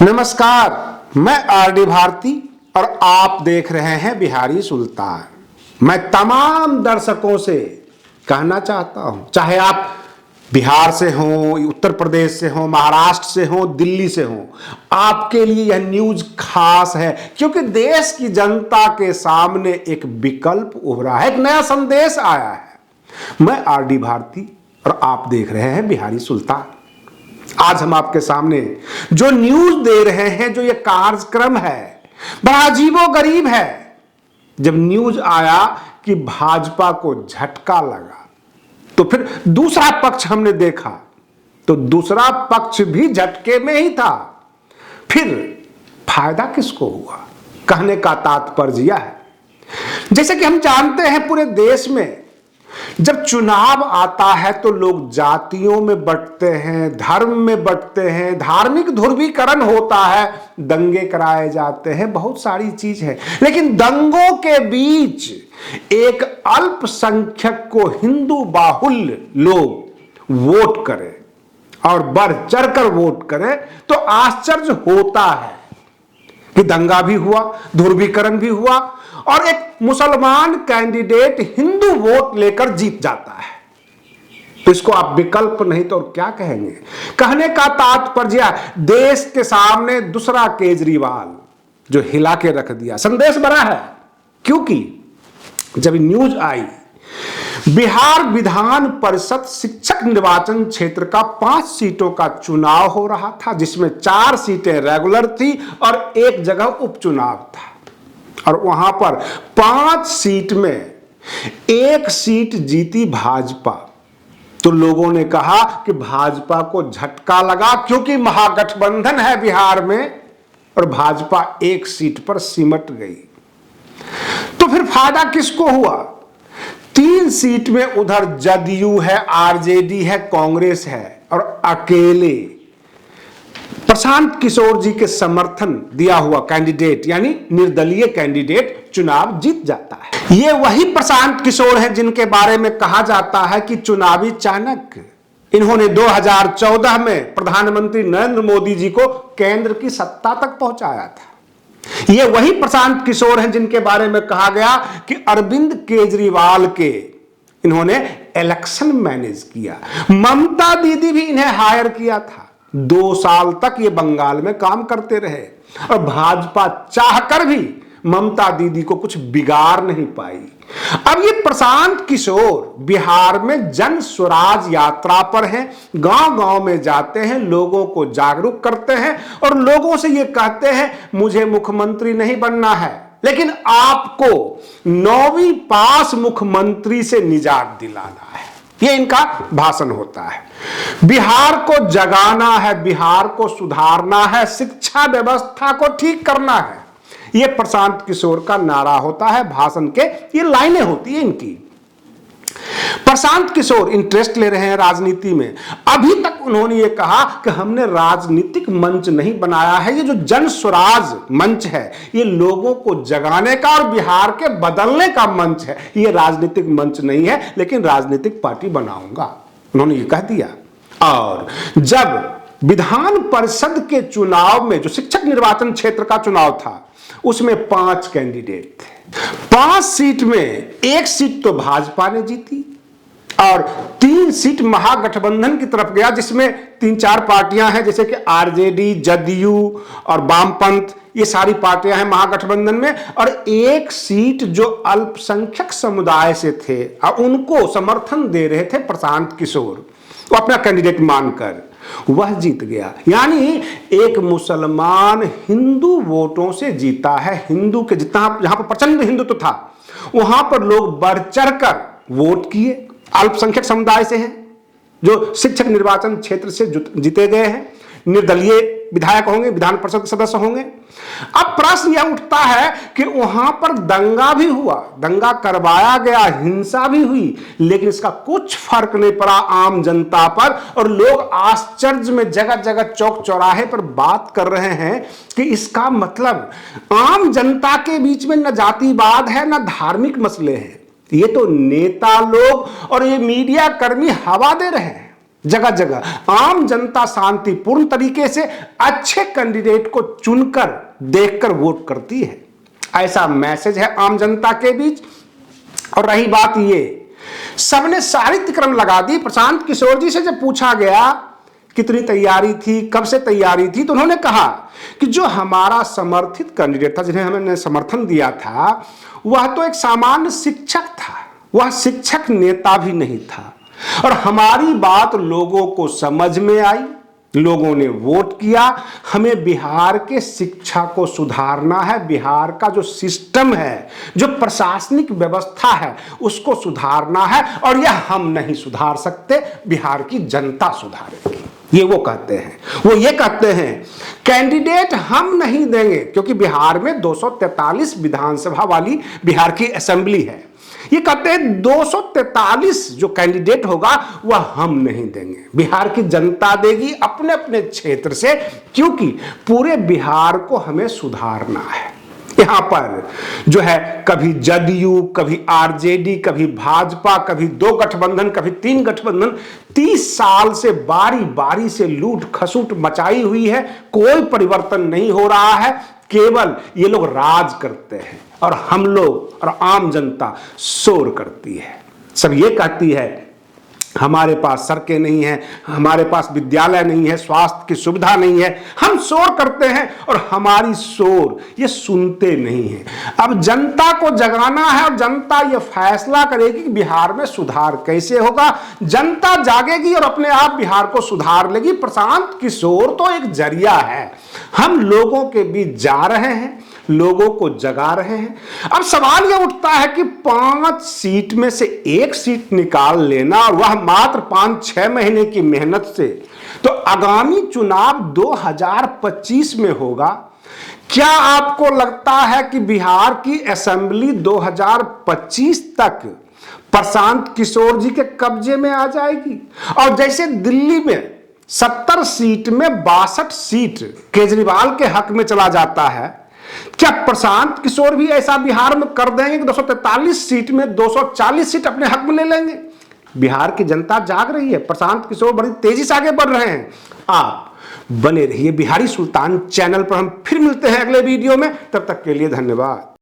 नमस्कार, मैं आरडी भारती और आप देख रहे हैं बिहारी सुल्तान। मैं तमाम दर्शकों से कहना चाहता हूं, चाहे आप बिहार से हो, उत्तर प्रदेश से हो, महाराष्ट्र से हो, दिल्ली से हो, आपके लिए यह न्यूज खास है क्योंकि देश की जनता के सामने एक विकल्प उभरा है, एक नया संदेश आया है। मैं आरडी भारती और आप देख रहे हैं बिहारी सुल्तान। आज हम आपके सामने जो न्यूज दे रहे हैं, जो ये कार्यक्रम है, बड़ा अजीबोगरीब है। जब न्यूज आया कि भाजपा को झटका लगा तो फिर दूसरा पक्ष हमने देखा तो दूसरा पक्ष भी झटके में ही था। फिर फायदा किसको हुआ? कहने का तात्पर्य यह है, जैसे कि हम जानते हैं पूरे देश में जब चुनाव आता है तो लोग जातियों में बंटते हैं, धर्म में बंटते हैं, धार्मिक ध्रुवीकरण होता है, दंगे कराए जाते हैं, बहुत सारी चीज है। लेकिन दंगों के बीच एक अल्पसंख्यक को हिंदू बाहुल्य लोग वोट करें और बढ़ चढ़कर वोट करें तो आश्चर्य होता है कि दंगा भी हुआ, ध्रुवीकरण भी हुआ और एक मुसलमान कैंडिडेट हिंदू वोट लेकर जीत जाता है। तो इसको आप विकल्प नहीं तो और क्या कहेंगे? कहने का तात्पर्य देश के सामने दूसरा केजरीवाल जो हिला के रख दिया। संदेश बड़ा है क्योंकि जब न्यूज आई बिहार विधान परिषद शिक्षक निर्वाचन क्षेत्र का 5 सीटों का चुनाव हो रहा था, जिसमें 4 सीटें रेगुलर थी और एक जगह उपचुनाव था और वहां पर 5 सीट में 1 सीट जीती भाजपा। तो लोगों ने कहा कि भाजपा को झटका लगा क्योंकि महागठबंधन है बिहार में और भाजपा 1 सीट पर सिमट गई। तो फिर फायदा किसको हुआ? 3 सीट में उधर जदयू है, आरजेडी है, कांग्रेस है और अकेले प्रशांत किशोर जी के समर्थन दिया हुआ कैंडिडेट यानी निर्दलीय कैंडिडेट चुनाव जीत जाता है। ये वही प्रशांत किशोर हैं जिनके बारे में कहा जाता है कि चुनावी चाणक्य। इन्होंने 2014 में प्रधानमंत्री नरेंद्र मोदी जी को केंद्र की सत्ता तक पहुंचाया था। ये वही प्रशांत किशोर हैं जिनके बारे में कहा गया कि अरविंद केजरीवाल के इन्होंने इलेक्शन मैनेज किया। ममता दीदी भी इन्हें हायर किया था। 2 साल तक ये बंगाल में काम करते रहे और भाजपा चाहकर भी ममता दीदी को कुछ बिगाड़ नहीं पाई। अब ये प्रशांत किशोर बिहार में जन स्वराज यात्रा पर हैं, गांव-गांव में जाते हैं, लोगों को जागरूक करते हैं और लोगों से ये कहते हैं मुझे मुख्यमंत्री नहीं बनना है, लेकिन आपको 9वीं पास मुख्यमंत्री से निजात दिलाना है। ये इनका भाषण होता है। बिहार को जगाना है, बिहार को सुधारना है, शिक्षा व्यवस्था को ठीक करना है, ये प्रशांत किशोर का नारा होता है। भाषण के ये लाइनें होती है इनकी। प्रशांत किशोर इंटरेस्ट ले रहे हैं राजनीति में। अभी तक उन्होंने ये कहा कि हमने राजनीतिक मंच नहीं बनाया है, ये जो जन स्वराज मंच है ये लोगों को जगाने का और बिहार के बदलने का मंच है, ये राजनीतिक मंच नहीं है, लेकिन राजनीतिक पार्टी बनाऊंगा, उन्होंने ये कह दिया। और जब विधान परिषद के चुनाव में जो शिक्षक निर्वाचन क्षेत्र का चुनाव था उसमें 5 कैंडिडेट थे। 5 सीट में 1 सीट तो भाजपा ने जीती और 3 सीट महागठबंधन की तरफ गया, जिसमें 3-4 पार्टियां हैं जैसे कि आरजेडी, जदयू और वामपंथ, ये सारी पार्टियां हैं महागठबंधन में। और 1 सीट जो अल्पसंख्यक समुदाय से थे और उनको समर्थन दे रहे थे प्रशांत किशोर, वो अपना कैंडिडेट मानकर वह जीत गया। यानी एक मुसलमान हिंदू वोटों से जीता है। हिंदू के जितना जहां पर प्रचंड हिंदुत्व था वहां पर लोग बढ़ चढ़कर वोट किए। अल्पसंख्यक समुदाय से हैं जो शिक्षक निर्वाचन क्षेत्र से जीते गए हैं, निर्दलीय विधायक होंगे, विधान परिषद के सदस्य होंगे। अब प्रश्न यह उठता है कि वहां पर दंगा भी हुआ, दंगा करवाया गया, हिंसा भी हुई, लेकिन इसका कुछ फर्क नहीं पड़ा आम जनता पर और लोग आश्चर्य में जगह जगह चौक चौराहे पर बात कर रहे हैं कि इसका मतलब आम जनता के बीच में न जातिवाद है न धार्मिक मसले हैं, ये तो नेता लोग और ये मीडिया कर्मी हवा दे रहे हैं। जगह जगह आम जनता शांतिपूर्ण तरीके से अच्छे कैंडिडेट को चुनकर देखकर वोट करती है, ऐसा मैसेज है आम जनता के बीच। और रही बात ये, सबने साहित्य क्रम लगा दी। प्रशांत किशोर जी से जब पूछा गया कितनी तैयारी थी, कब से तैयारी थी, तो उन्होंने कहा कि जो हमारा समर्थित कैंडिडेट था, जिन्हें हमने समर्थन दिया था, वह तो एक सामान्य शिक्षक था, वह शिक्षक नेता भी नहीं था। और हमारी बात लोगों को समझ में आई, लोगों ने वोट किया। हमें बिहार के शिक्षा को सुधारना है, बिहार का जो सिस्टम है, जो प्रशासनिक व्यवस्था है, उसको सुधारना है। और यह हम नहीं सुधार सकते, बिहार की जनता सुधारेगी, ये वो कहते हैं। वो ये कहते हैं कैंडिडेट हम नहीं देंगे, क्योंकि बिहार में 243 विधानसभा वाली बिहार की असेंबली है। ये कहते हैं 243 जो कैंडिडेट होगा वह हम नहीं देंगे, बिहार की जनता देगी अपने अपने क्षेत्र से, क्योंकि पूरे बिहार को हमें सुधारना है। यहां पर जो है कभी जदयू, कभी आरजेडी, कभी भाजपा, कभी 2 गठबंधन, कभी 3 गठबंधन, 30 साल से बारी बारी से लूट खसूट मचाई हुई है। कोई परिवर्तन नहीं हो रहा है, केवल ये लोग राज करते हैं और हम लोग और आम जनता शोर करती है। सब ये कहती है हमारे पास सड़कें नहीं है, हमारे पास विद्यालय नहीं है, स्वास्थ्य की सुविधा नहीं है। हम शोर करते हैं और हमारी शोर ये सुनते नहीं है। अब जनता को जगाना है और जनता ये फैसला करेगी कि बिहार में सुधार कैसे होगा। जनता जागेगी और अपने आप बिहार को सुधार लेगी। प्रशांत किशोर तो एक जरिया है, हम लोगों के बीच जा रहे हैं, लोगों को जगा रहे हैं। अब सवाल यह उठता है कि 5 सीट में से 1 सीट निकाल लेना, और वह मात्र 5-6 महीने की मेहनत से, तो आगामी चुनाव 2025 में होगा। क्या आपको लगता है कि बिहार की असेंबली 2025 तक प्रशांत किशोर जी के कब्जे में आ जाएगी? और जैसे दिल्ली में 70 सीट में 62 सीट केजरीवाल के हक में चला जाता है, क्या प्रशांत किशोर भी ऐसा बिहार में कर देंगे कि 243 सीट में 240 सीट अपने हक में ले लेंगे? बिहार की जनता जाग रही है, प्रशांत किशोर बड़ी तेजी से आगे बढ़ रहे हैं। आप बने रहिए बिहारी सुल्तान चैनल पर। हम फिर मिलते हैं अगले वीडियो में, तब तक के लिए धन्यवाद।